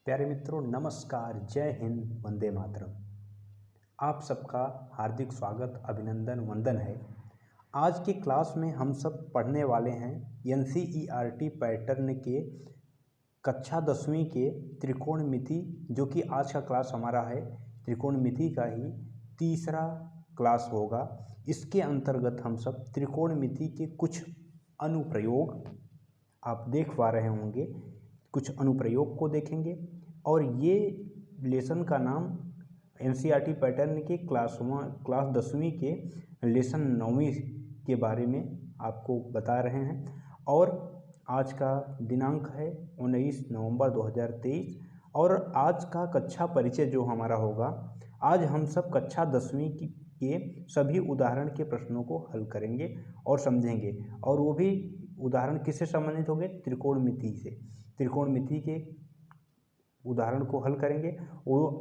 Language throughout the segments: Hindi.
प्यारे मित्रों, नमस्कार, जय हिंद, वंदे मातरम। आप सबका हार्दिक स्वागत, अभिनंदन, वंदन है। आज की क्लास में हम सब पढ़ने वाले हैं एनसीईआरटी पैटर्न के कक्षा 10वीं के त्रिकोणमिति, जो कि आज का क्लास हमारा है त्रिकोणमिति का ही तीसरा क्लास होगा। इसके अंतर्गत हम सब त्रिकोणमिति के कुछ अनुप्रयोग आप देख पा रहे होंगे, कुछ अनुप्रयोग को देखेंगे। और ये लेसन का नाम एनसीईआरटी पैटर्न के क्लास 10वीं के लेसन 9वीं के बारे में आपको बता रहे हैं। और आज का दिनांक है 19 नवंबर 2023। और आज का कक्षा परिचय जो हमारा होगा, आज हम सब कक्षा 10वीं के सभी उदाहरण के प्रश्नों को हल करेंगे और समझेंगे। और वो भी उदाहरण किससे संबंधित होंगे? त्रिकोणमिति से। त्रिकोणमिति के उदाहरण को हल करेंगे।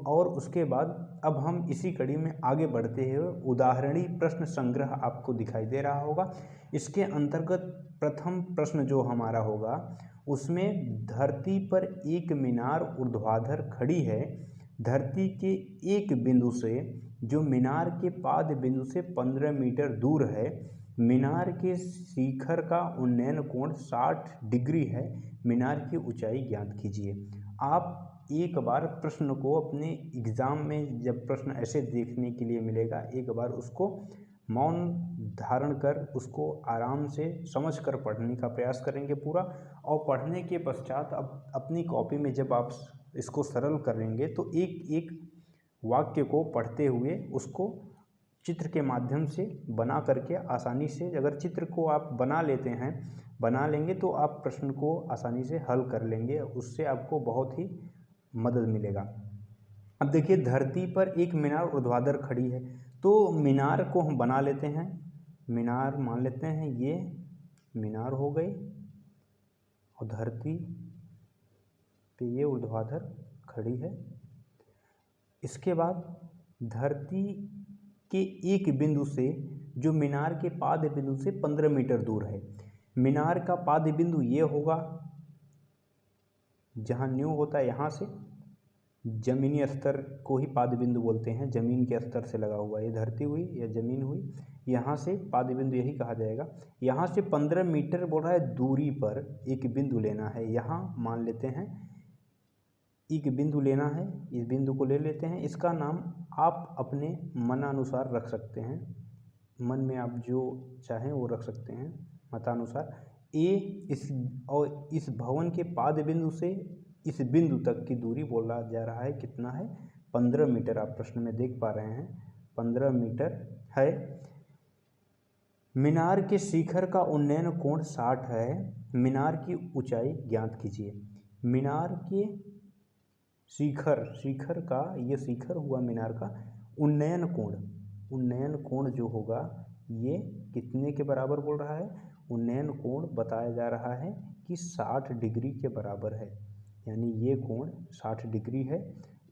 और उसके बाद अब हम इसी कड़ी में आगे बढ़ते हुए उदाहरणी प्रश्न संग्रह आपको दिखाई दे रहा होगा। इसके अंतर्गत प्रथम प्रश्न जो हमारा होगा, उसमें धरती पर एक मीनार ऊर्ध्वाधर खड़ी है। धरती के एक बिंदु से, जो मीनार के पाद बिंदु से 15 मीटर दूर है, मीनार के शिखर का उन्नयन कोण 60 डिग्री है। मीनार की ऊंचाई ज्ञात कीजिए। आप एक बार प्रश्न को अपने एग्ज़ाम में जब प्रश्न ऐसे देखने के लिए मिलेगा, एक बार उसको मौन धारण कर उसको आराम से समझ कर पढ़ने का प्रयास करेंगे पूरा। और पढ़ने के पश्चात अब अपनी कॉपी में जब आप इसको सरल करेंगे तो एक एक वाक्य को पढ़ते हुए उसको चित्र के माध्यम से बना करके आसानी से, अगर चित्र को आप बना लेंगे तो आप प्रश्न को आसानी से हल कर लेंगे। उससे आपको बहुत ही मदद मिलेगा। अब देखिए, धरती पर एक मीनार ऊर्ध्वाधर खड़ी है, तो मीनार को हम बना लेते हैं। मीनार मान लेते हैं, ये मीनार हो गई और धरती पे ये ऊर्ध्वाधर खड़ी है। इसके बाद धरती के एक बिंदु से, जो मीनार के पाद बिंदु से 15 मीटर दूर है, मीनार का पाद बिंदु ये होगा जहाँ न्यू होता है, यहाँ से जमीनी स्तर को ही पाद बिंदु बोलते हैं। जमीन के स्तर से लगा हुआ, ये धरती हुई या जमीन हुई, यहाँ से पाद बिंदु यही कहा जाएगा। यहाँ से 15 मीटर बोल रहा है दूरी पर एक बिंदु लेना है। यहाँ मान लेते हैं एक बिंदु लेना है, इस बिंदु को ले लेते हैं। इसका नाम आप अपने मनानुसार रख सकते हैं, मन में आप जो चाहें वो रख सकते हैं मतानुसार। ए इस भवन के पाद बिंदु से इस बिंदु तक की दूरी बोला जा रहा है, कितना है? 15 मीटर। आप प्रश्न में देख पा रहे हैं 15 मीटर है। मीनार के शिखर का उन्नयन कोण 60 है। मीनार की ऊंचाई ज्ञात कीजिए। मीनार के शिखर का, ये शिखर हुआ मीनार का, उन्नयन कोण जो होगा ये कितने के बराबर बोल रहा है? उन्नयन कोण बताया जा रहा है कि 60 डिग्री के बराबर है, यानी ये कोण 60 डिग्री है।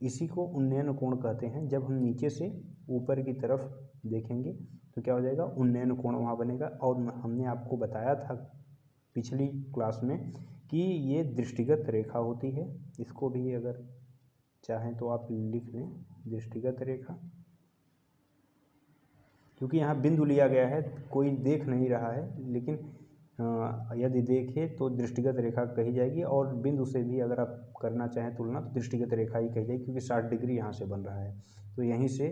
इसी को उन्नयन कोण कहते हैं। जब हम नीचे से ऊपर की तरफ देखेंगे तो क्या हो जाएगा? उन्नयन कोण वहाँ बनेगा। और हमने आपको बताया था पिछली क्लास में कि ये दृष्टिगत रेखा होती है। इसको भी अगर चाहें तो आप लिख लें, दृष्टिगत रेखा, क्योंकि यहाँ बिंदु लिया गया है, कोई देख नहीं रहा है, लेकिन यदि देखें तो दृष्टिगत रेखा कही जाएगी। और बिंदु से भी अगर आप करना चाहें तुलना तो दृष्टिगत रेखा ही कही जाएगी, क्योंकि 60 डिग्री यहाँ से बन रहा है, तो यहीं से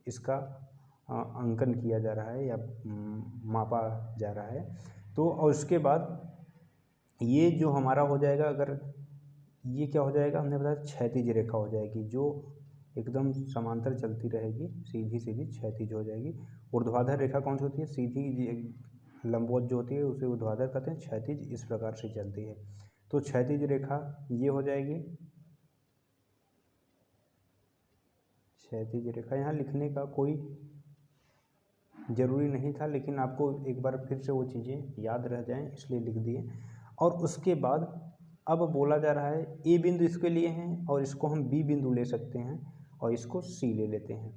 इसका अंकन किया जा रहा है या मापा जा रहा है। तो और उसके बाद ये जो हमारा हो जाएगा, अगर ये क्या हो जाएगा, हमने बताया क्षैतिज रेखा हो जाएगी, जो एकदम समांतर चलती रहेगी, सीधी सीधी क्षैतिज हो जाएगी। ऊर्ध्वाधर रेखा कौन सी होती है? सीधी लंबवत जो होती है उसे ऊर्ध्वाधर कहते हैं। क्षैतिज इस प्रकार से चलती है, तो क्षैतिज रेखा ये हो जाएगी। क्षैतिज रेखा यहाँ लिखने का कोई ज़रूरी नहीं था, लेकिन आपको एक बार फिर से वो चीज़ें याद रह जाएं इसलिए लिख दिए। और उसके बाद अब बोला जा रहा है ए बिंदु इसके लिए हैं, और इसको हम बी बिंदु ले सकते हैं, और इसको सी ले लेते हैं।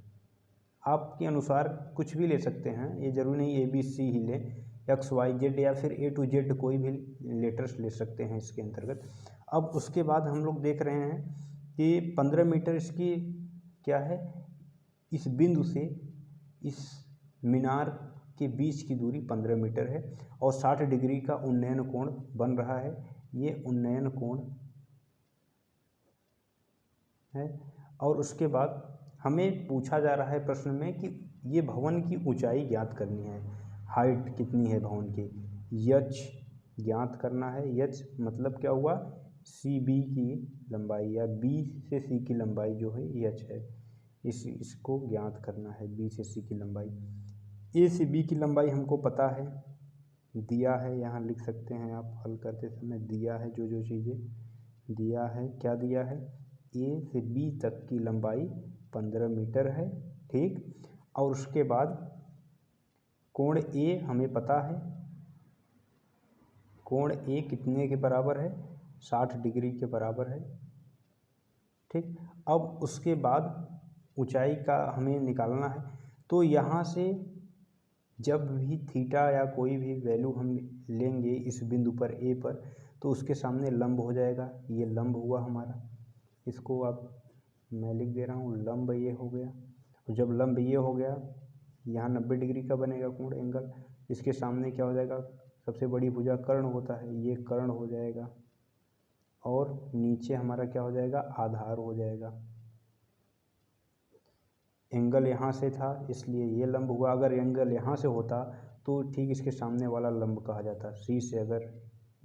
आपके अनुसार कुछ भी ले सकते हैं, ये जरूरी नहीं ABC ही लें, XYZ या फिर A to Z कोई भी लेटर्स ले सकते हैं इसके अंतर्गत। अब उसके बाद हम लोग देख रहे हैं कि 15 मीटर इसकी क्या है, इस बिंदु से इस मीनार के बीच की दूरी 15 मीटर है और 60 डिग्री का उन्नयन कोण बन रहा है। ये उन्नयन कोण है। और उसके बाद हमें पूछा जा रहा है प्रश्न में कि ये भवन की ऊंचाई ज्ञात करनी है, हाइट कितनी है भवन की, यच ज्ञात करना है। यच मतलब क्या हुआ, सी बी की लंबाई या बी से सी की लंबाई जो है यच है, इसको ज्ञात करना है, बी से सी की लंबाई। ए से बी की लंबाई हमको पता है, दिया है, यहाँ लिख सकते हैं आप हल करते समय, दिया है जो जो चीज़ें दिया है। क्या दिया है, ए से बी तक की लंबाई 15 मीटर है, ठीक। और उसके बाद कोण ए हमें पता है, कोण ए कितने के बराबर है, 60 डिग्री के बराबर है, ठीक। अब उसके बाद ऊंचाई का हमें निकालना है। तो यहाँ से जब भी थीटा या कोई भी वैल्यू हम लेंगे इस बिंदु पर ए पर, तो उसके सामने लंब हो जाएगा, ये लंब हुआ हमारा, इसको आप मैं लिख दे रहा हूँ, लंब ये हो गया। और जब लंब ये हो गया, यहाँ 90 डिग्री का बनेगा कोण एंगल, इसके सामने क्या हो जाएगा, सबसे बड़ी भुजा कर्ण होता है, ये कर्ण हो जाएगा। और नीचे हमारा क्या हो जाएगा, आधार हो जाएगा। एंगल यहाँ से था इसलिए ये लंब हुआ, अगर एंगल यहाँ से होता तो ठीक इसके सामने वाला लंब कहा जाता। सी से अगर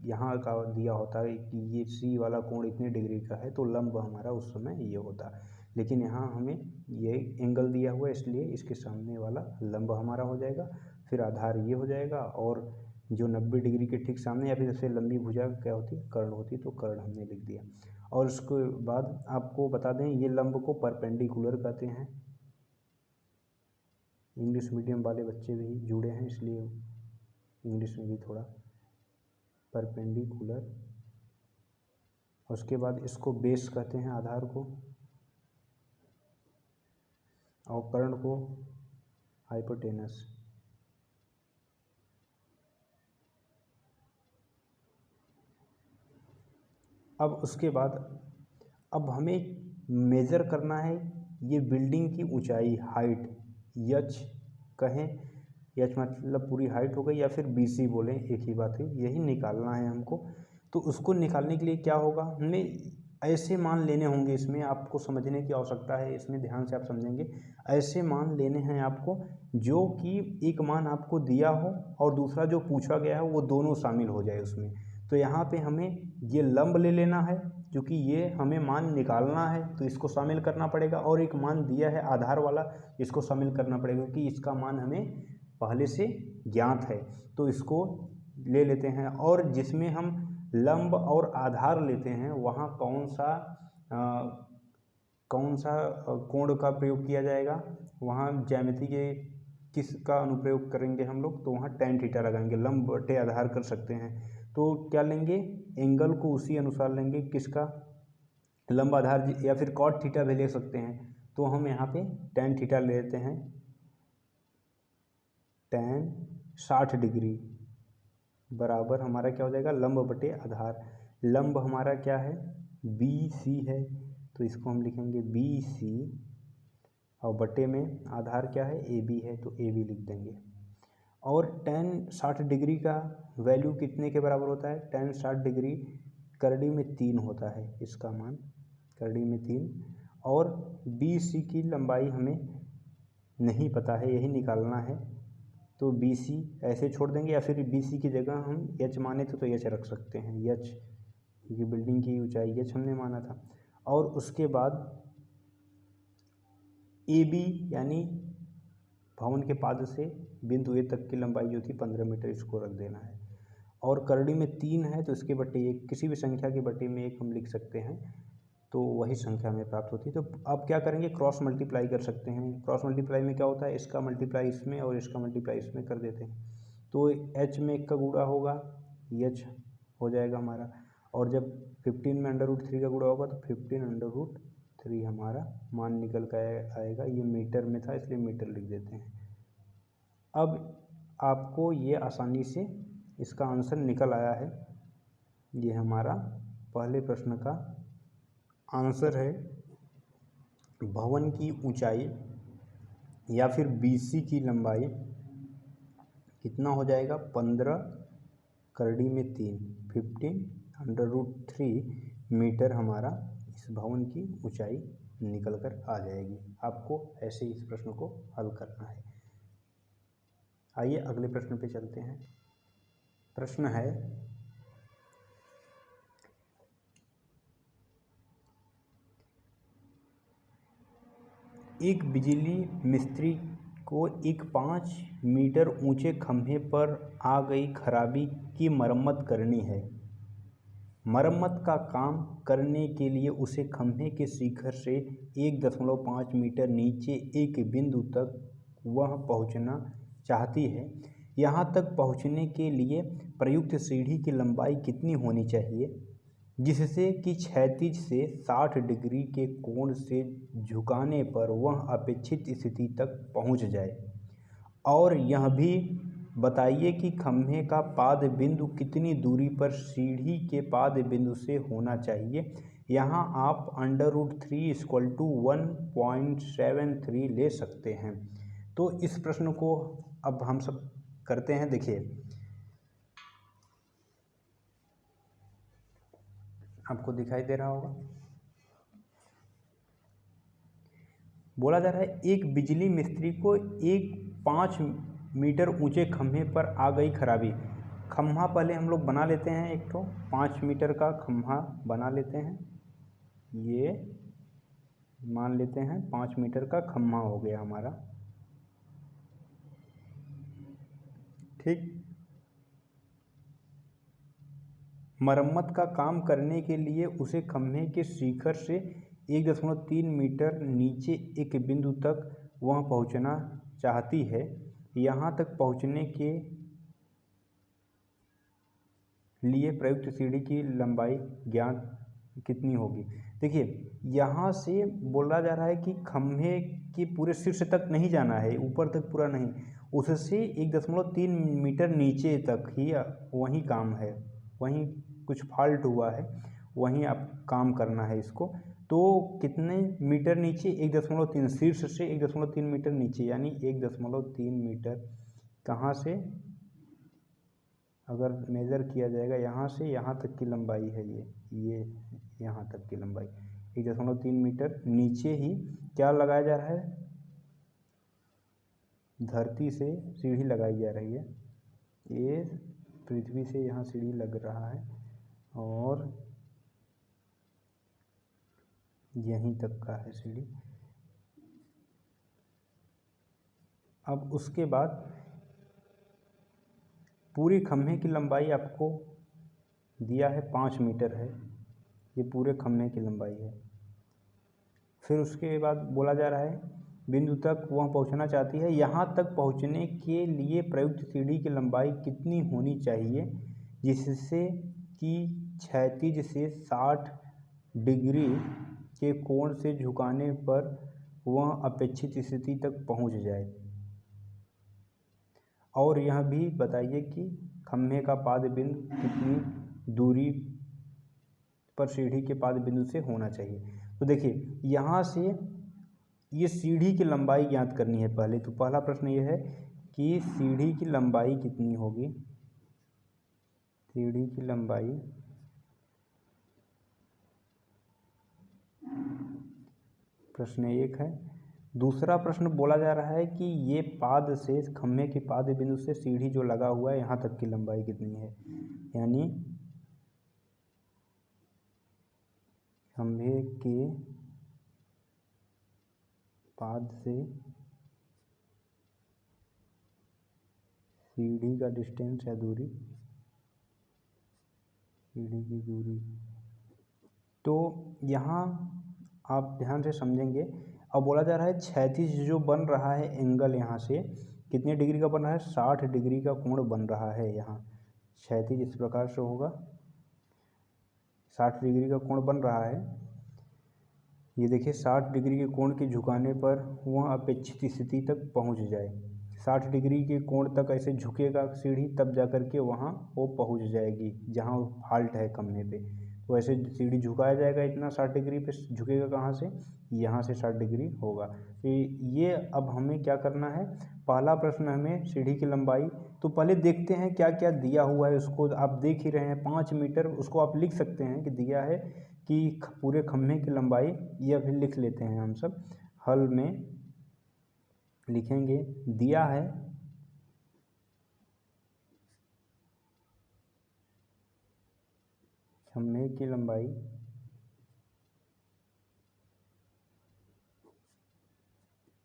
यहाँ का दिया होता है कि ये सी वाला कोण इतने डिग्री का है तो लंब हमारा उस समय ये होता, लेकिन यहाँ हमें ये एंगल दिया हुआ है इसलिए इसके सामने वाला लंब हमारा हो जाएगा। फिर आधार ये हो जाएगा और जो 90 डिग्री के ठीक सामने या फिर सबसे लंबी भुजा क्या होती, कर्ण होती, तो कर्ण हमने लिख दिया। और उसके बाद आपको बता दें ये लंब को परपेंडिकुलर कहते हैं। इंग्लिश मीडियम वाले बच्चे भी जुड़े हैं इसलिए इंग्लिश में भी थोड़ा परपेंडिकुलर। उसके बाद इसको बेस कहते हैं आधार को, और कर्ण को हाइपोटेनस। अब उसके बाद अब हमें मेज़र करना है ये बिल्डिंग की ऊंचाई, हाइट, यच कहें, यच मतलब पूरी हाइट हो गई या फिर बीसी बोलें, एक ही बात है, यही निकालना है हमको। तो उसको निकालने के लिए क्या होगा, हमें ऐसे मान लेने होंगे, इसमें आपको समझने की आवश्यकता है, इसमें ध्यान से आप समझेंगे। ऐसे मान लेने हैं आपको जो कि एक मान आपको दिया हो और दूसरा जो पूछा गया है वो दोनों शामिल हो जाए उसमें। तो यहाँ पे हमें ये लंब ले लेना है क्योंकि ये हमें मान निकालना है तो इसको शामिल करना पड़ेगा, और एक मान दिया है आधार वाला, इसको शामिल करना पड़ेगा क्योंकि इसका मान हमें पहले से ज्ञात है, तो इसको ले लेते हैं। और जिसमें हम लंब और आधार लेते हैं वहाँ कौन सा कोण का प्रयोग किया जाएगा, वहाँ ज्यामिति के किसका अनुप्रयोग करेंगे हम लोग, तो वहाँ tan थीटा लगाएंगे, लंब बटे आधार कर सकते हैं। तो क्या लेंगे, एंगल को उसी अनुसार लेंगे, किसका, लंब आधार, या फिर cot थीटा भी ले सकते हैं। तो हम यहाँ पे tan थीटा ले लेते हैं, tan 60 डिग्री बराबर हमारा क्या हो जाएगा, लंब बटे आधार। लंब हमारा क्या है, बी सी है, तो इसको हम लिखेंगे बी सी, और बटे में आधार क्या है, ए बी है, तो ए बी लिख देंगे। और tan 60 डिग्री का वैल्यू कितने के बराबर होता है, tan 60 डिग्री करड़ी में 3 होता है, इसका मान करड़ी में 3। और बी सी की लंबाई हमें नहीं पता है, यही निकालना है, तो बी सी ऐसे छोड़ देंगे, या फिर बी सी की जगह हम एच माने तो एच रख सकते हैं, एच, क्योंकि बिल्डिंग की ऊंचाई एच हमने माना था। और उसके बाद ए बी यानी भवन के पाद से बिंदु ए तक की लंबाई जो थी 15 मीटर, इसको रख देना है। और करड़ी में 3 है तो इसके बटे 1, किसी भी संख्या के बटे में 1 हम लिख सकते हैं, तो वही संख्या हमें प्राप्त होती है। तो आप क्या करेंगे, क्रॉस मल्टीप्लाई कर सकते हैं। क्रॉस मल्टीप्लाई में क्या होता है, इसका मल्टीप्लाई इसमें और इसका मल्टीप्लाई इसमें कर देते हैं, तो एच में 1 का गुणा होगा, एच हो जाएगा हमारा। और जब 15 में √3 का गुणा होगा तो 15 √3 हमारा मान निकल कर आएगा। ये मीटर में था इसलिए मीटर लिख देते हैं। अब आपको ये आसानी से इसका आंसर निकल आया है, ये हमारा पहले प्रश्न का आंसर है भवन की ऊंचाई या फिर बीसी की लंबाई कितना हो जाएगा 15 करड़ी में 3 15√3 मीटर हमारा इस भवन की ऊंचाई निकल कर आ जाएगी। आपको ऐसे इस प्रश्न को हल करना है। आइए अगले प्रश्न पे चलते हैं। प्रश्न है एक बिजली मिस्त्री को एक 5 मीटर ऊंचे खंभे पर आ गई खराबी की मरम्मत करनी है। मरम्मत का काम करने के लिए उसे खंभे के शिखर से 1.5 मीटर नीचे एक बिंदु तक वह पहुंचना चाहती है। यहाँ तक पहुंचने के लिए प्रयुक्त सीढ़ी की लंबाई कितनी होनी चाहिए जिससे कि क्षैतिज से 60 डिग्री के कोण से झुकाने पर वह अपेक्षित स्थिति तक पहुंच जाए। और यह भी बताइए कि खंभे का पाद बिंदु कितनी दूरी पर सीढ़ी के पाद बिंदु से होना चाहिए। यहाँ आप √3 = 1.73 ले सकते हैं। तो इस प्रश्न को अब हम सब करते हैं। देखिए आपको दिखाई दे रहा होगा, बोला जा रहा है एक बिजली मिस्त्री को एक 5 मीटर ऊंचे खंभे पर आ गई खराबी। खंभा पहले हम लोग बना लेते हैं, एक तो 5 मीटर का खंभा बना लेते हैं। ये मान लेते हैं 5 मीटर का खंभा हो गया हमारा, ठीक। मरम्मत का काम करने के लिए उसे खंभे के शिखर से 1.3 मीटर नीचे एक बिंदु तक वह पहुंचना चाहती है। यहाँ तक पहुंचने के लिए प्रयुक्त सीढ़ी की लंबाई ज्ञात कितनी होगी। देखिए यहाँ से बोला जा रहा है कि खंभे के पूरे शीर्ष तक नहीं जाना है, ऊपर तक पूरा नहीं, उससे 1.3 मीटर नीचे तक ही वही काम है, वहीं कुछ फॉल्ट हुआ है, वहीं आप काम करना है इसको। तो कितने मीटर नीचे 1.3, शीर्ष से 1.3 मीटर नीचे, यानी 1.3 मीटर कहाँ से अगर मेज़र किया जाएगा, यहाँ से यहाँ तक की लंबाई है ये यहाँ तक की लंबाई 1.3 मीटर नीचे ही क्या लगाया जा रहा है, धरती से सीढ़ी लगाई जा रही है। ये पृथ्वी से यहाँ सीढ़ी लग रहा है और यहीं तक का है सीढ़ी। अब उसके बाद पूरी खंभे की लंबाई आपको दिया है 5 मीटर है, ये पूरे खंभे की लंबाई है। फिर उसके बाद बोला जा रहा है बिंदु तक वह पहुंचना चाहती है। यहाँ तक पहुंचने के लिए प्रयुक्त सीढ़ी की लंबाई कितनी होनी चाहिए जिससे कि क्षैतिज से 60 डिग्री के कोण से झुकाने पर वह अपेक्षित स्थिति तक पहुंच जाए। और यह भी बताइए कि खंभे का पाद बिंदु कितनी दूरी पर सीढ़ी के पाद बिंदु से होना चाहिए। तो देखिए यहाँ से ये सीढ़ी की लंबाई ज्ञात करनी है पहले। तो पहला प्रश्न ये है कि सीढ़ी की लंबाई कितनी होगी। सीढ़ी की लंबाई प्रश्न 1 है। दूसरा प्रश्न बोला जा रहा है कि ये पाद से, खंभे के पाद बिंदु से सीढ़ी जो लगा हुआ है यहाँ तक की लंबाई कितनी है, यानी खंभे के पाद से सीढ़ी का डिस्टेंस या दूरी, सीढ़ी की दूरी। तो यहाँ आप ध्यान से समझेंगे। अब बोला जा रहा है क्षैतिज जो बन रहा है एंगल, यहाँ से कितने डिग्री का बन रहा है, 60 डिग्री का कोण बन रहा है। यहाँ क्षैतिज इस प्रकार से होगा, 60 डिग्री का कोण बन रहा है। ये देखिए 60 डिग्री के कोण के झुकाने पर वह अपेक्षित स्थिति तक पहुँच जाए। 60 डिग्री के कोण तक ऐसे झुकेगा सीढ़ी, तब जा कर के वहाँ वो पहुँच जाएगी जहाँ फॉल्ट है खंभे पे। तो ऐसे सीढ़ी झुकाया जाएगा, इतना 60 डिग्री पे झुकेगा, कहाँ से, यहाँ से 60 डिग्री होगा। तो ये अब हमें क्या करना है, पहला प्रश्न हमें सीढ़ी की लंबाई, तो पहले देखते हैं क्या क्या दिया हुआ है, उसको आप देख ही रहे हैं 5 मीटर, उसको आप लिख सकते हैं कि दिया है कि पूरे खम्भे की लंबाई, ये अभी लिख लेते हैं हम सब, हल में लिखेंगे, दिया है खम्भे की लंबाई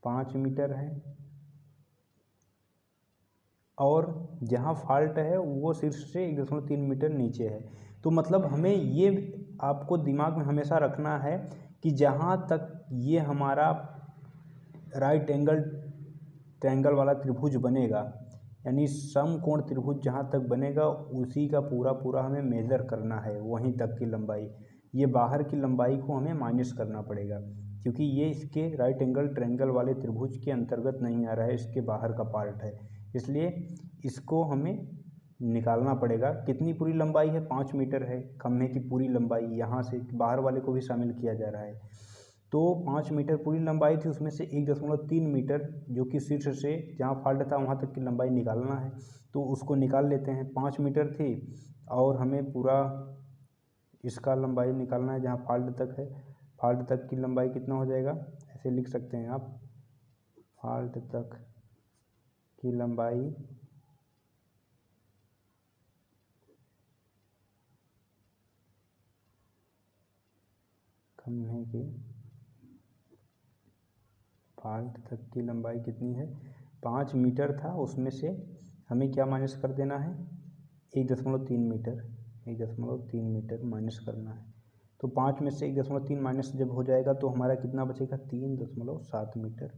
5 मीटर है और जहाँ फॉल्ट है वो शीर्ष से 1.3 मीटर नीचे है। तो मतलब हमें ये आपको दिमाग में हमेशा रखना है कि जहाँ तक ये हमारा राइट एंगल ट्रायंगल वाला त्रिभुज बनेगा, यानी समकोण त्रिभुज जहाँ तक बनेगा उसी का पूरा पूरा हमें मेज़र करना है, वहीं तक की लंबाई। ये बाहर की लंबाई को हमें माइनस करना पड़ेगा, क्योंकि ये इसके राइट एंगल ट्रायंगल वाले त्रिभुज के अंतर्गत नहीं आ रहा है, इसके बाहर का पार्ट है, इसलिए इसको हमें निकालना पड़ेगा। कितनी पूरी लंबाई है, 5 मीटर है खम्भे की पूरी लंबाई, यहाँ से बाहर वाले को भी शामिल किया जा रहा है। तो 5 मीटर पूरी लंबाई थी, उसमें से 1.3 मीटर जो कि शीर्ष से जहाँ फॉल्ट था वहाँ तक की लंबाई निकालना है, तो उसको निकाल लेते हैं। 5 मीटर थी और हमें पूरा इसका लंबाई निकालना है जहाँ फॉल्ट तक है, फॉल्ट तक की लंबाई कितना हो जाएगा, ऐसे लिख सकते हैं आप, फॉल्ट तक की लंबाई खम्भे की फॉल्ट तक की लंबाई कितनी है, 5 मीटर था, उसमें से हमें क्या माइनस कर देना है, 1.3 मीटर, 1.3 मीटर माइनस करना है। तो 5 में से 1.3 माइनस जब हो जाएगा तो हमारा कितना बचेगा, 3.7 मीटर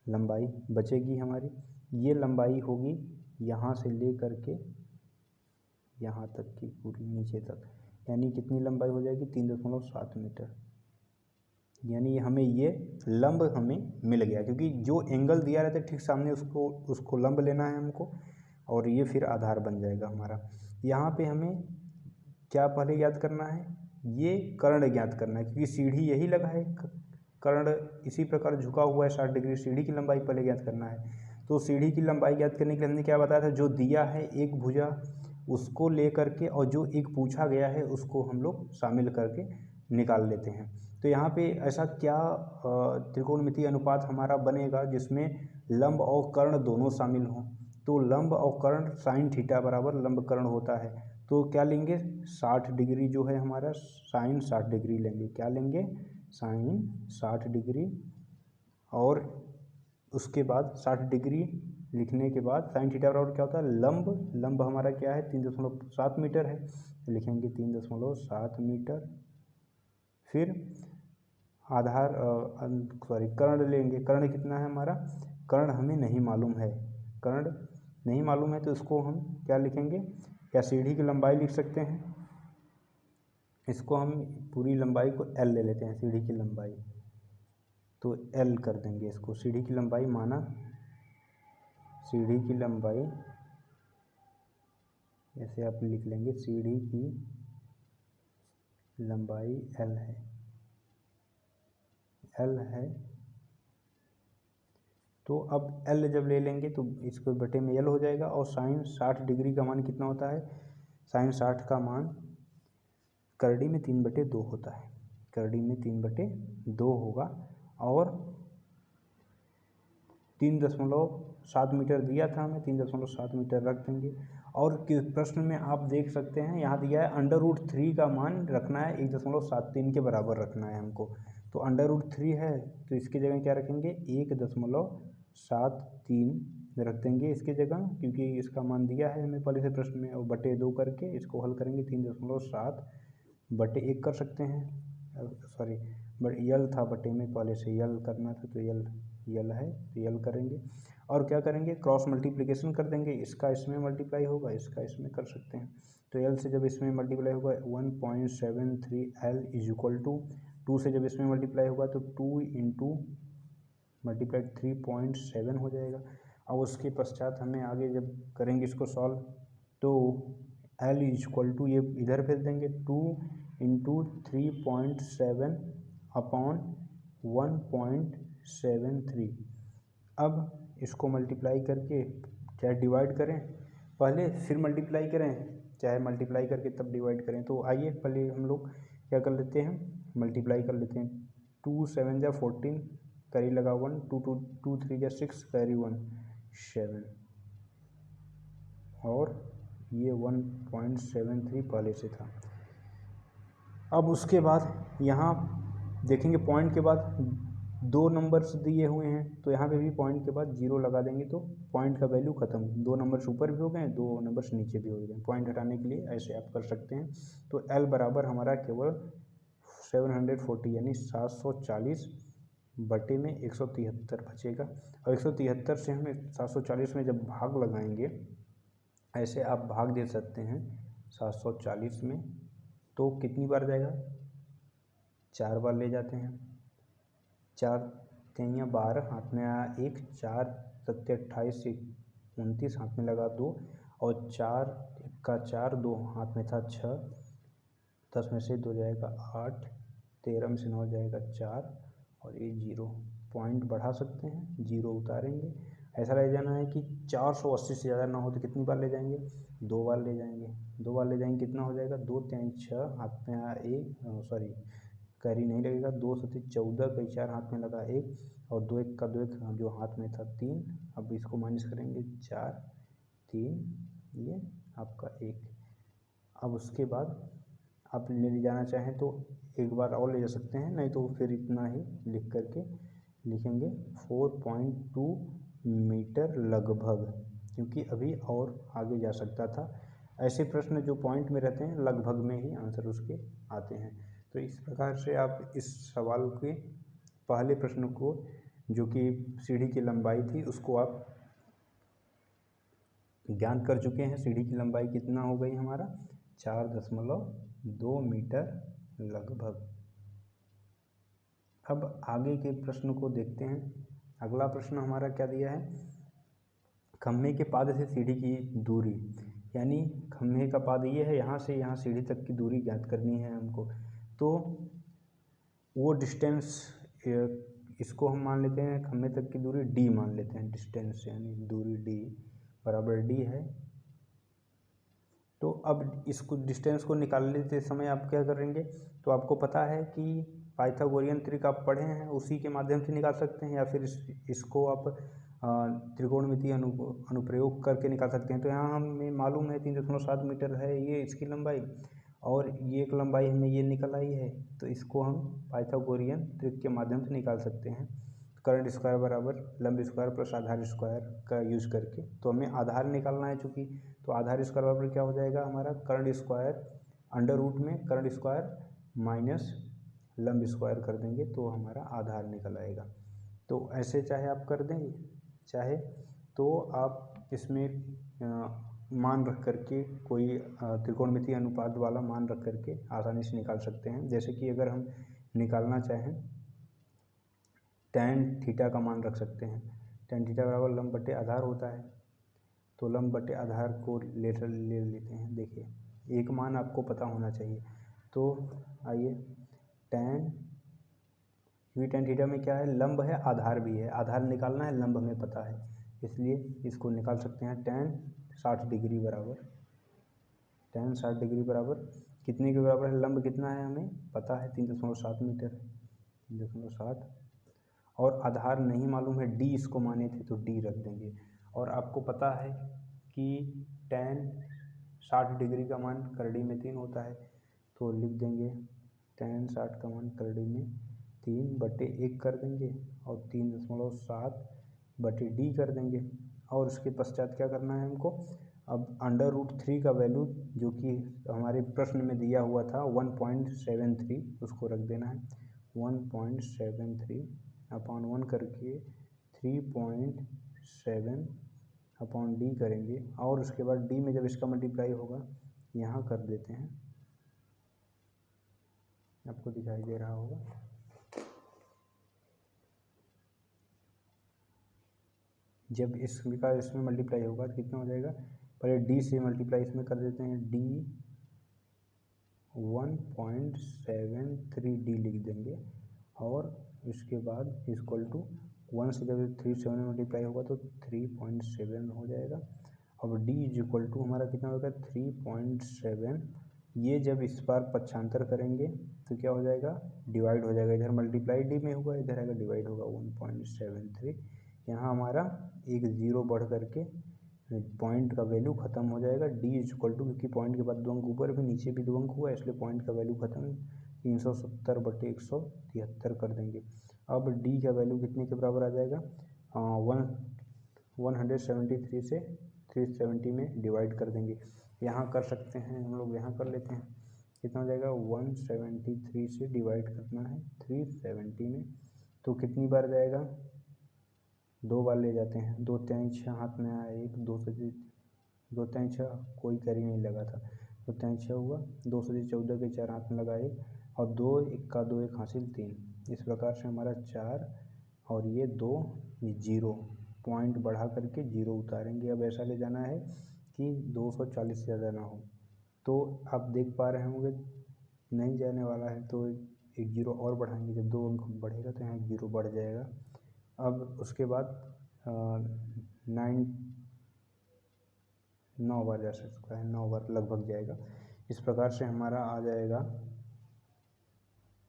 लंबाई बचेगी हमारी। ये लंबाई होगी यहाँ से ले करके यहाँ तक की पूरी नीचे तक, यानी कितनी लंबाई हो जाएगी, 3.7 मीटर। यानी हमें ये लंब हमें मिल गया, क्योंकि जो एंगल दिया रहता है ठीक सामने उसको लंब लेना है हमको, और ये फिर आधार बन जाएगा हमारा। यहाँ पे हमें क्या पहले याद करना है, ये कर्ण ज्ञात करना है, क्योंकि सीढ़ी यही लगा है, कर्ण इसी प्रकार झुका हुआ है 60 डिग्री, सीढ़ी की लंबाई पहले ज्ञात करना है। तो सीढ़ी की लंबाई ज्ञात करने के लिए हमने क्या बताया था, जो दिया है एक भुजा उसको ले करके और जो एक पूछा गया है उसको हम लोग शामिल करके निकाल लेते हैं। तो यहाँ पे ऐसा क्या त्रिकोणमितीय अनुपात हमारा बनेगा जिसमें लंब और कर्ण दोनों शामिल हों। तो लंब और कर्ण साइन थीटा बराबर लंब कर्ण होता है, तो क्या लेंगे, 60 डिग्री जो है हमारा साइन 60 डिग्री लेंगे, क्या लेंगे, साइन 60 डिग्री, और उसके बाद 60 डिग्री लिखने के बाद साइन थीटा बराबर क्या होता है, लंब, लंब हमारा क्या है 3.7 मीटर है, लिखेंगे 3.7 मीटर। फिर आधार कर्ण लेंगे, कर्ण कितना है हमारा, कर्ण हमें नहीं मालूम है, कर्ण नहीं मालूम है तो इसको हम क्या लिखेंगे, या सीढ़ी की लंबाई लिख सकते हैं, इसको हम पूरी लंबाई को L ले लेते हैं, सीढ़ी की लंबाई, तो L कर देंगे इसको, सीढ़ी की लंबाई माना, सीढ़ी की लंबाई ऐसे आप लिख लेंगे, सीढ़ी की लंबाई L है, L है। तो अब L जब ले लेंगे तो इसको बटे में L हो जाएगा, और साइन 60 डिग्री का मान कितना होता है, साइन 60 का मान करड़ी में 3/2 होता है, करड़ी में 3/2 होगा, और 3.7 मीटर दिया था हमें, 3.7 मीटर रख देंगे। और प्रश्न में आप देख सकते हैं यहाँ दिया है √3 का मान रखना है, 1.73 के बराबर रखना है हमको, तो √3 है तो इसकी जगह क्या रखेंगे, 1.73 रख देंगे इसकी जगह, क्योंकि इसका मान दिया है हमें पहले से प्रश्न में, और बटे 2 करके इसको हल करेंगे, 3.7/1 कर सकते हैं, सॉरी यल था बटे में, पहले से यल करना था तो यल है तो यल करेंगे, और क्या करेंगे, क्रॉस मल्टीप्लिकेशन कर देंगे, इसका इसमें मल्टीप्लाई होगा, इसका इसमें कर सकते हैं, तो यल से जब इसमें मल्टीप्लाई होगा 1.73 L इज इक्वल टू 2 से जब इसमें मल्टीप्लाई होगा तो 2 इंटू मल्टीप्लाइड 3.7 हो जाएगा। अब उसके पश्चात हमें आगे जब करेंगे इसको सॉल्व, तो L इज इक्वल टू, ये इधर भेज देंगे, 2 इंटू 3.7 अपॉन 1.73। अब इसको मल्टीप्लाई करके चाहे डिवाइड करें पहले फिर मल्टीप्लाई करें, चाहे मल्टीप्लाई करके तब डिवाइड करें। तो आइए पहले हम लोग क्या कर लेते हैं, मल्टीप्लाई कर लेते हैं। 2 7 जा 14, कैरी लगा 1, 2 3 जा 6, कैरी 1 7, और ये 1.73 पहले से था। अब उसके बाद यहाँ देखेंगे पॉइंट के बाद 2 नंबर्स दिए हुए हैं, तो यहाँ पे भी पॉइंट के बाद 0 लगा देंगे तो पॉइंट का वैल्यू खत्म। 2 नंबर्स ऊपर भी हो गए, 2 नंबर्स नीचे भी हो गए। पॉइंट हटाने के लिए ऐसे आप कर सकते हैं। तो L बराबर हमारा केवल 740 यानी 740 बटे में 173 बचेगा। और 173 से हम 740 में जब भाग लगाएंगे, ऐसे आप भाग दे सकते हैं 740 में, तो कितनी बार जाएगा, 4 बार ले जाते हैं। 4 3 12, हाथ में आया 1, 4 7 28 29, हाथ में लगा 2, और 4 का 4 2 हाथ में था 6, 10 में से 2 जाएगा 8, 13 में से 9 जाएगा 4, और ये 0। पॉइंट बढ़ा सकते हैं, 0 उतारेंगे। ऐसा रह जाना है कि 480 से ज़्यादा ना हो तो कितनी बार ले जाएंगे, 2 बार ले जाएंगे। 2 बार ले जाएंगे कितना हो जाएगा, 2 3 6, हाथ में आया 1, सॉरी कैरी नहीं लगेगा, 2 7 14, कई 4 हाथ में लगा 1, और 2 1 का 2 1 जो हाथ में था 3। अब इसको माइनस करेंगे, 4 3, ये आपका 1। अब उसके बाद आप ले जाना चाहें तो एक बार और ले जा सकते हैं, नहीं तो फिर इतना ही लिख करके लिखेंगे 4.2 मीटर लगभग, क्योंकि अभी और आगे जा सकता था। ऐसे प्रश्न जो पॉइंट में रहते हैं लगभग में ही आंसर उसके आते हैं। तो इस प्रकार से आप इस सवाल के पहले प्रश्न को, जो कि सीढ़ी की लंबाई थी, उसको आप ज्ञान कर चुके हैं। सीढ़ी की लंबाई कितना हो गई हमारा, 4.2 मीटर लगभग। अब आगे के प्रश्न को देखते हैं। अगला प्रश्न हमारा क्या दिया है, खम्भे के पाद से सीढ़ी की दूरी, यानी खम्भे का पाद ये है, यहाँ से यहाँ सीढ़ी तक की दूरी ज्ञात करनी है हमको। तो वो डिस्टेंस, इसको हम मान लेते हैं खम्भे तक की दूरी d मान लेते हैं, डिस्टेंस यानी दूरी d बराबर d है। तो अब इसको डिस्टेंस को निकालने के समय आप क्या करेंगे, तो आपको पता है कि पाइथागोरियन त्रिक आप पढ़े हैं, उसी के माध्यम से निकाल सकते हैं, या फिर इसको आप त्रिकोणमितीय अनुप्रयोग करके निकाल सकते हैं। तो यहाँ हमें मालूम है 3.7 मीटर है ये इसकी लंबाई, और ये एक लंबाई हमें ये निकल आई है, तो इसको हम पाइथागोरियन त्रिक के माध्यम से निकाल सकते हैं। करंट स्क्वायर बराबर लंब स्क्वायर प्लस आधार स्क्वायर का यूज करके। तो हमें आधार निकालना है चूँकि, तो आधार स्क्वायर बराबर क्या हो जाएगा हमारा, करंट स्क्वायर अंडर रूट में करंट स्क्वायर माइनस लंब स्क्वायर कर देंगे तो हमारा आधार निकल आएगा। तो ऐसे चाहे आप कर दें, चाहे तो आप इसमें मान रख करके कोई त्रिकोणमितीय अनुपात वाला मान रख करके आसानी से निकाल सकते हैं। जैसे कि अगर हम निकालना चाहें tan थीटा का मान रख सकते हैं। tan थीटा बराबर लंब बटे आधार होता है, तो लंब बटे आधार को ले लेते हैं। देखिए एक मान आपको पता होना चाहिए, तो आइए tan थीटा में क्या है, लंब है आधार भी है, आधार निकालना है, लंब हमें पता है, इसलिए इसको निकाल सकते हैं। tan 60 डिग्री बराबर, tan 60 डिग्री बराबर कितने के बराबर है, लंब कितना है हमें पता है 3.7 मीटर, 3.7, और आधार नहीं मालूम है, d इसको माने थे तो d रख देंगे। और आपको पता है कि tan 60 डिग्री का मान करड़ी में 3 होता है, तो लिख देंगे tan 60 का मान करड़ी में 3 बटे 1 कर देंगे, और 3.7 बटे d कर देंगे। और उसके पश्चात क्या करना है हमको, अब अंडर रूट 3 का वैल्यू जो कि हमारे प्रश्न में दिया हुआ था 1.73, उसको रख देना है। 1.73 अपॉन 1 करके 3.7 अपॉन d करेंगे, और उसके बाद d में जब इसका मल्टीप्लाई होगा यहाँ कर देते हैं, आपको दिखाई दे रहा होगा। जब इसका इसमें मल्टीप्लाई होगा तो कितना हो जाएगा, पहले d से मल्टीप्लाई इसमें कर देते हैं, d 1.73D लिख देंगे और इसके बाद इक्वल टू 1 से जब 3 7 में मल्टीप्लाई होगा तो 3.7 हो जाएगा। अब d इज इक्वल टू हमारा कितना होगा 3.7। ये जब इस बार पक्षांतर करेंगे तो क्या हो जाएगा, डिवाइड हो जाएगा। इधर मल्टीप्लाई डी में होगा, इधर आएगा डिवाइड होगा 1.73। यहाँ हमारा एक ज़ीरो बढ़ करके पॉइंट का वैल्यू ख़त्म हो जाएगा। d इज इक्वल टू, क्योंकि पॉइंट के बाद 2 अंक ऊपर भी नीचे भी 2 अंक हुआ इसलिए पॉइंट का वैल्यू ख़त्म 370/173 कर देंगे। अब d का वैल्यू कितने के बराबर आ जाएगा, 173 से 370 में डिवाइड कर देंगे। यहाँ कर सकते हैं हम लोग, यहाँ कर लेते हैं। कितना हो जाएगा, 173 से डिवाइड करना है 370 में, तो कितनी बार जाएगा, 2 बार ले जाते हैं। 2 3 6 हाथ में आया, 1 2 से 2 3 6 कोई कर ही नहीं लगा था, 2 3 6 हुआ, 2 से 14 के 4 हाथ में लगा 1 और 2 1 का 2 1 हासिल 3। इस प्रकार से हमारा 4 और ये 2 ये 0 पॉइंट बढ़ा करके 0 उतारेंगे। अब ऐसा ले जाना है कि 240 से ज़्यादा ना हो। तो आप देख पा रहे होंगे नहीं जाने वाला है तो एक 0 और बढ़ाएंगे। जब 2 अंक बढ़ेगा तो यहाँ 0 बढ़ जाएगा। अब उसके बाद 9 बार जा सकता है, 9 बार लगभग जाएगा। इस प्रकार से हमारा आ जाएगा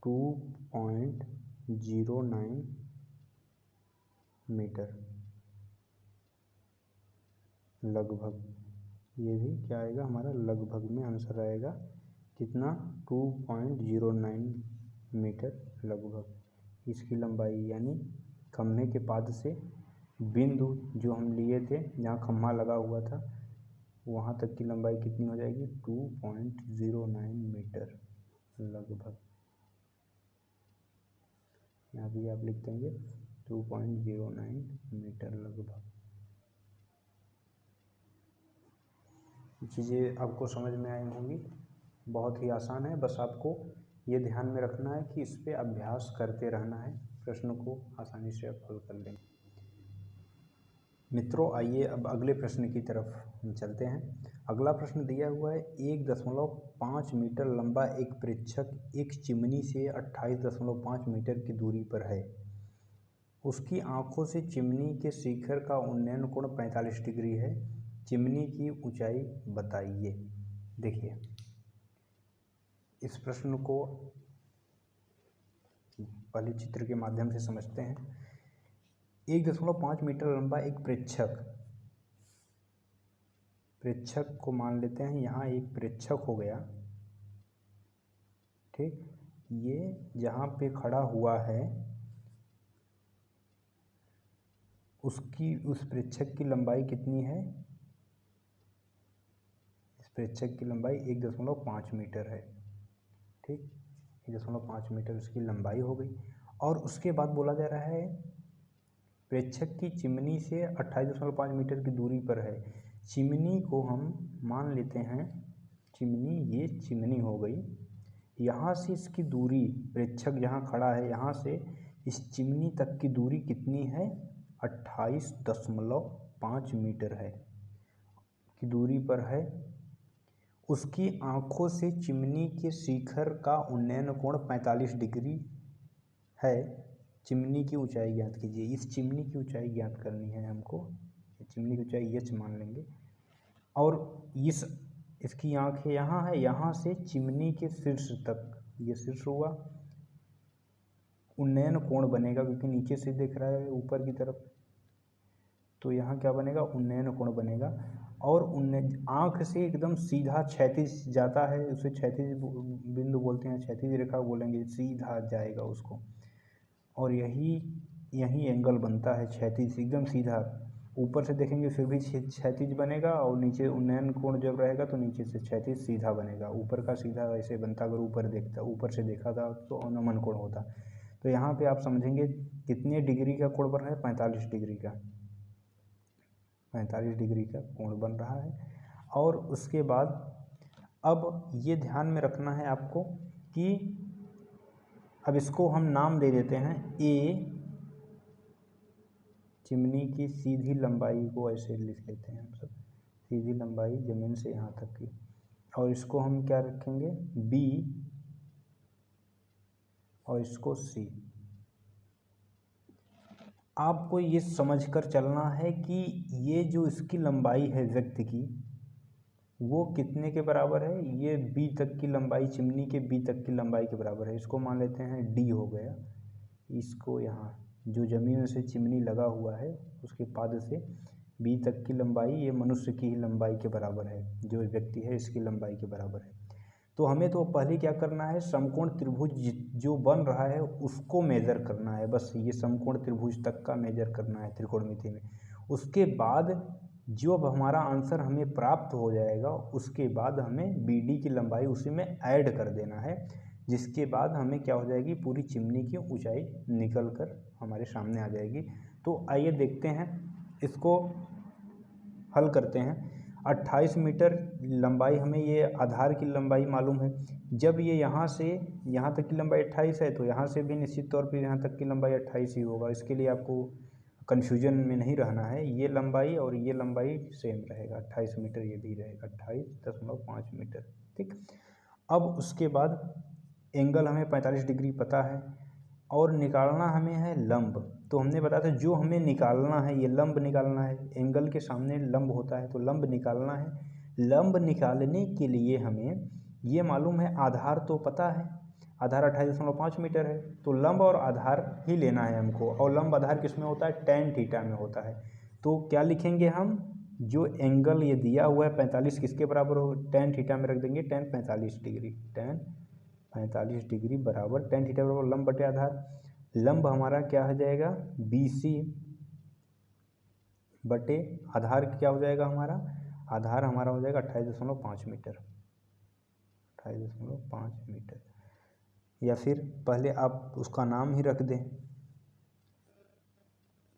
2.09 मीटर लगभग। ये भी क्या आएगा हमारा लगभग में आंसर आएगा कितना, 2.09 मीटर लगभग। इसकी लंबाई यानी खम्भे के पाद से बिंदु जो हम लिए थे जहाँ खम्भा लगा हुआ था वहाँ तक की लंबाई कितनी हो जाएगी, 2.09 मीटर लगभग। यहाँ भी आप लिख देंगे 2.09 मीटर लगभग। चीज़ें आपको समझ में आई होंगी, बहुत ही आसान है। बस आपको ये ध्यान में रखना है कि इस पे अभ्यास करते रहना है, प्रश्न को आसानी से आप हल कर लेंगे। मित्रों आइए अब अगले प्रश्न की तरफ हम चलते हैं। अगला प्रश्न दिया हुआ है 1.5 मीटर लंबा एक प्रेक्षक एक चिमनी से 28.5 मीटर की दूरी पर है। उसकी आंखों से चिमनी के शिखर का उन्नयन कोण 45 डिग्री है। चिमनी की ऊंचाई बताइए। देखिए इस प्रश्न को पहले चित्र के माध्यम से समझते हैं। 1.5 मीटर लंबा एक प्रेक्षक को मान लेते हैं, यहाँ एक प्रेक्षक हो गया, ठीक। ये जहाँ पे खड़ा हुआ है उसकी उस प्रेक्षक की लंबाई कितनी है, इस प्रेक्षक की लंबाई 1.5 मीटर है, ठीक। 1.5 मीटर उसकी लंबाई हो गई। और उसके बाद बोला जा रहा है प्रेक्षक की चिमनी से 28.5 मीटर की दूरी पर है। चिमनी को हम मान लेते हैं, चिमनी, ये चिमनी हो गई। यहाँ से इसकी दूरी, प्रेक्षक जहाँ खड़ा है यहाँ से इस चिमनी तक की दूरी कितनी है, 28.5 मीटर है की दूरी पर है। उसकी आंखों से चिमनी के शिखर का उन्नयन कोण 45 डिग्री है। चिमनी की ऊंचाई ज्ञात कीजिए। इस चिमनी की ऊंचाई ज्ञात करनी है हमको। चिमनी की ऊंचाई h मान लेंगे और इसकी आंखें यहाँ है, यहाँ से चिमनी के शीर्ष तक, ये शीर्ष हुआ, उन्नयन कोण बनेगा क्योंकि नीचे से दिख रहा है ऊपर की तरफ, तो यहाँ क्या बनेगा, उन्नयन कोण बनेगा। और आँख से एकदम सीधा क्षैतिज जाता है, उसे क्षैतिज बिंदु बोलते हैं, क्षैतिज रेखा बोलेंगे, सीधा जाएगा उसको। और यही एंगल बनता है क्षैतिज, एकदम सीधा। ऊपर से देखेंगे फिर भी क्षैतिज बनेगा और नीचे उन्नयन कोण जब रहेगा तो नीचे से क्षैतिज सीधा बनेगा। ऊपर का सीधा ऐसे बनता, अगर ऊपर से देखा था तो अवनमन कोण होता। तो यहाँ पे आप समझेंगे कितने डिग्री का कोण बन रहा है, 45 डिग्री का, 45 डिग्री का कोण बन रहा है। और उसके बाद अब ये ध्यान में रखना है आपको कि अब इसको हम नाम दे देते हैं ए। चिमनी की सीधी लंबाई को ऐसे लिख लेते हैं हम सब, सीधी लंबाई ज़मीन से यहाँ तक की। और इसको हम क्या रखेंगे B और इसको C। आपको ये समझकर चलना है कि ये जो इसकी लंबाई है व्यक्ति की वो कितने के बराबर है, ये B तक की लंबाई, चिमनी के B तक की लंबाई के बराबर है। इसको मान लेते हैं D हो गया। इसको यहाँ जो ज़मीन से चिमनी लगा हुआ है उसके पाद से B तक की लंबाई ये मनुष्य की ही लंबाई के बराबर है, जो व्यक्ति है इसकी लंबाई के बराबर है। तो हमें तो पहले क्या करना है, समकोण त्रिभुज जो बन रहा है उसको मेज़र करना है, बस ये समकोण त्रिभुज तक का मेज़र करना है त्रिकोणमिति में। उसके बाद जो अब हमारा आंसर हमें प्राप्त हो जाएगा उसके बाद हमें BD की लंबाई उसी में ऐड कर देना है, जिसके बाद हमें क्या हो जाएगी, पूरी चिमनी की ऊंचाई निकल कर हमारे सामने आ जाएगी। तो आइए देखते हैं, इसको हल करते हैं। 28 मीटर लंबाई हमें ये आधार की लंबाई मालूम है। जब ये यहाँ से यहाँ तक की लंबाई 28 है तो यहाँ से भी निश्चित तौर पर यहाँ तक की लंबाई 28 ही होगा। इसके लिए आपको कन्फ्यूजन में नहीं रहना है, ये लंबाई और ये लंबाई सेम रहेगा, 28 मीटर ये भी रहेगा, 28.5 मीटर। ठीक, अब उसके बाद एंगल हमें 45 डिग्री पता है और निकालना हमें है लंब। तो हमने बताया था जो हमें निकालना है ये लंब निकालना है, एंगल के सामने लंब होता है तो लंब निकालना है। लंब निकालने के लिए हमें ये मालूम है, आधार तो पता है, आधार 28.5 मीटर है, तो लंब और आधार ही लेना है हमको। और लंब आधार किस में होता है, tan थीटा में होता है। तो क्या लिखेंगे हम, जो एंगल ये दिया हुआ है 45 किसके बराबर हो, tan थीटा में रख देंगे tan 45 डिग्री, tan 45 डिग्री बराबर tan थीटा बराबर लंब बटे आधार। लंब हमारा क्या हो जाएगा, BC बटे आधार क्या हो जाएगा हमारा, आधार हमारा हो जाएगा 28.5 मीटर, 28.5 मीटर। या फिर पहले आप उसका नाम ही रख दें,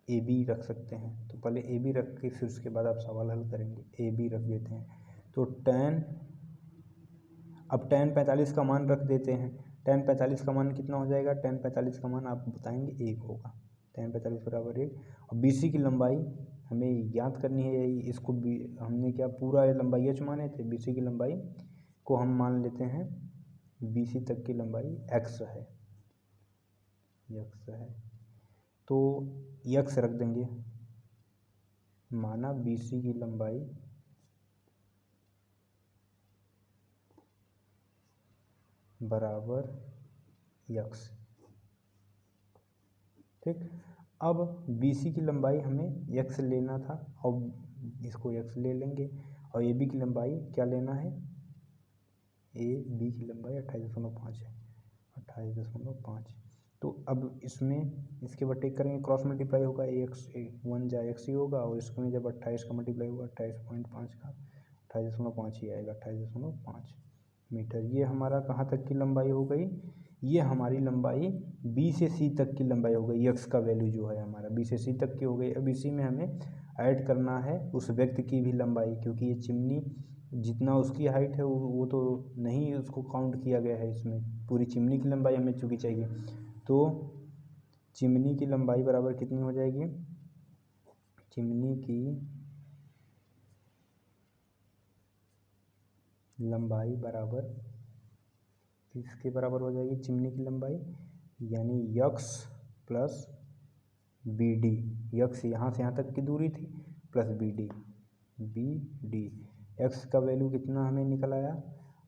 AB रख सकते हैं। तो पहले AB रख के फिर उसके बाद आप सवाल हल करेंगे। AB रख देते हैं तो अब tan 45 का मान रख देते हैं। tan 45 का मान कितना हो जाएगा, tan 45 का मान आप बताएंगे 1 होगा, tan 45 बराबर 1। और BC की लंबाई हमें ज्ञात करनी है, इसको भी हमने क्या पूरा लंबाई h माने थे, BC की लंबाई को हम मान लेते हैं, BC तक की लंबाई x है, तो x रख देंगे, माना BC की लंबाई बराबर x। ठीक, अब BC की लंबाई हमें x लेना था और इसको x ले लेंगे, और AB की लंबाई क्या लेना है, AB की लंबाई 28.5 है, 28.5। तो अब इसमें इसके बटे करेंगे, क्रॉस मल्टीप्लाई होगा, x 1 जा x ही होगा, और इसमें जब 28 का मल्टीप्लाई होगा 28.5 का 28.5 ही आएगा, 28.5 मीटर। ये हमारा कहाँ तक की लंबाई हो गई, ये हमारी लंबाई B से C तक की लंबाई हो गई। x का वैल्यू जो है हमारा B से C तक की हो गई। अब इसी में हमें ऐड करना है उस व्यक्ति की भी लंबाई, क्योंकि ये चिमनी जितना उसकी हाइट है वो तो नहीं उसको काउंट किया गया है इसमें, पूरी चिमनी की लंबाई हमें चूँकि चाहिए। तो चिमनी की लंबाई बराबर कितनी हो जाएगी, चिमनी की लंबाई बराबर इसके बराबर हो जाएगी, चिमनी की लंबाई यानी x प्लस BD, x यहाँ से यहाँ तक की दूरी थी प्लस BD, x का वैल्यू कितना हमें निकल आया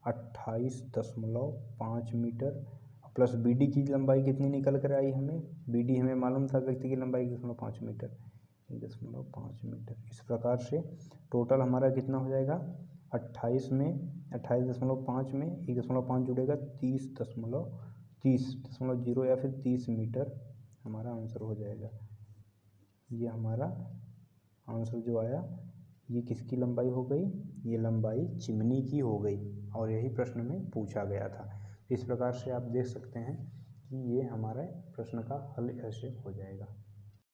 28.5 मीटर, प्लस BD की लंबाई कितनी निकल कर आई हमें, BD हमें मालूम था व्यक्ति की लंबाई 1.5 मीटर, 1.5 मीटर। इस प्रकार से टोटल हमारा कितना हो जाएगा, 28 में 28.5 में 1.5 जुड़ेगा 30.0 या फिर 30 मीटर हमारा आंसर हो जाएगा। ये हमारा आंसर जो आया ये किसकी लंबाई हो गई, ये लंबाई चिमनी की हो गई, और यही प्रश्न में पूछा गया था। इस प्रकार से आप देख सकते हैं कि ये हमारे प्रश्न का हल ऐसे हो जाएगा।